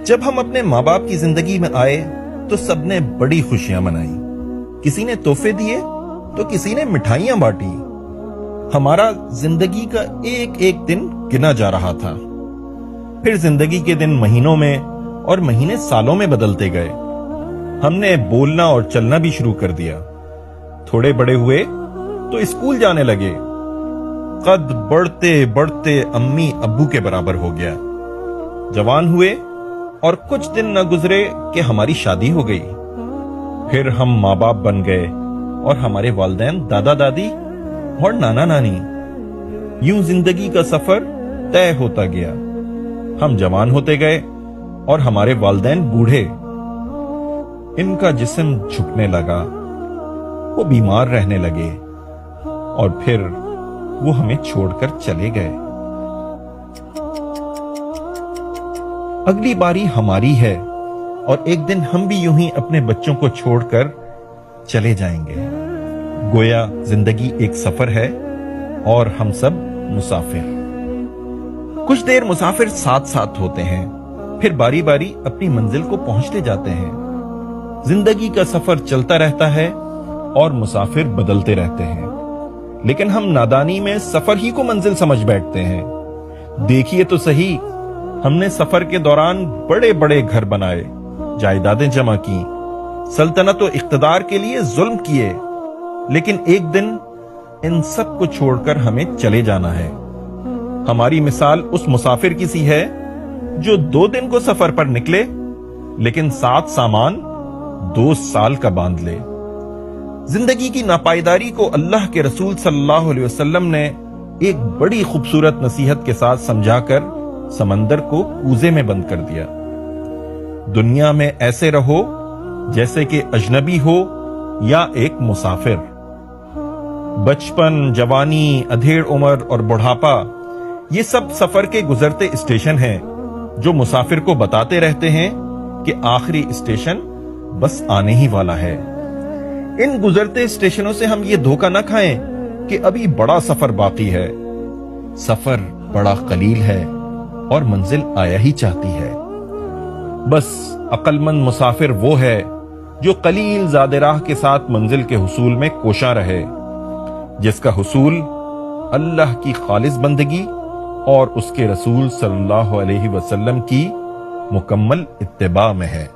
جب ہم اپنے ماں باپ کی زندگی میں آئے تو سب نے بڑی خوشیاں منائی. کسی نے تحفے دیے تو کسی نے مٹھائیاں بانٹی. ہمارا زندگی کا ایک ایک دن گنا جا رہا تھا. پھر زندگی کے دن مہینوں میں اور مہینے سالوں میں بدلتے گئے. ہم نے بولنا اور چلنا بھی شروع کر دیا. تھوڑے بڑے ہوئے تو اسکول جانے لگے. قد بڑھتے بڑھتے امی ابو کے برابر ہو گیا. جوان ہوئے اور کچھ دن نہ گزرے کہ ہماری شادی ہو گئی. پھر ہم ماں باپ بن گئے اور ہمارے والدین دادا دادی اور نانا نانی. یوں زندگی کا سفر طے ہوتا گیا. ہم جوان ہوتے گئے اور ہمارے والدین بوڑھے. ان کا جسم جھکنے لگا, وہ بیمار رہنے لگے اور پھر وہ ہمیں چھوڑ کر چلے گئے. اگلی باری ہماری ہے اور ایک دن ہم بھی یوں ہی اپنے بچوں کو چھوڑ کر چلے جائیں گے. گویا زندگی ایک سفر ہے اور ہم سب مسافر. کچھ دیر مسافر ساتھ ساتھ ہوتے ہیں, پھر باری باری اپنی منزل کو پہنچتے جاتے ہیں. زندگی کا سفر چلتا رہتا ہے اور مسافر بدلتے رہتے ہیں. لیکن ہم نادانی میں سفر ہی کو منزل سمجھ بیٹھتے ہیں. دیکھیے تو صحیح, ہم نے سفر کے دوران بڑے بڑے گھر بنائے, جائیدادیں جمع کی, سلطنت و اقتدار کے لیے ظلم کیے, لیکن ایک دن ان سب کو چھوڑ کر ہمیں چلے جانا ہے. ہماری مثال اس مسافر کی سی ہے جو 2 دن کو سفر پر نکلے لیکن ساتھ سامان 2 سال کا باندھ لے. زندگی کی ناپائیداری کو اللہ کے رسول صلی اللہ علیہ وسلم نے ایک بڑی خوبصورت نصیحت کے ساتھ سمجھا کر سمندر کو کوزے میں بند کر دیا. دنیا میں ایسے رہو جیسے کہ اجنبی ہو یا ایک مسافر. بچپن, جوانی, ادھیڑ عمر اور بڑھاپا یہ سب سفر کے گزرتے اسٹیشن ہیں جو مسافر کو بتاتے رہتے ہیں کہ آخری اسٹیشن بس آنے ہی والا ہے. ان گزرتے اسٹیشنوں سے ہم یہ دھوکہ نہ کھائیں کہ ابھی بڑا سفر باقی ہے. سفر بڑا قلیل ہے اور منزل آیا ہی چاہتی ہے. بس عقل مند مسافر وہ ہے جو قلیل زاد راہ کے ساتھ منزل کے حصول میں کوشاں رہے, جس کا حصول اللہ کی خالص بندگی اور اس کے رسول صلی اللہ علیہ وسلم کی مکمل اتباع میں ہے.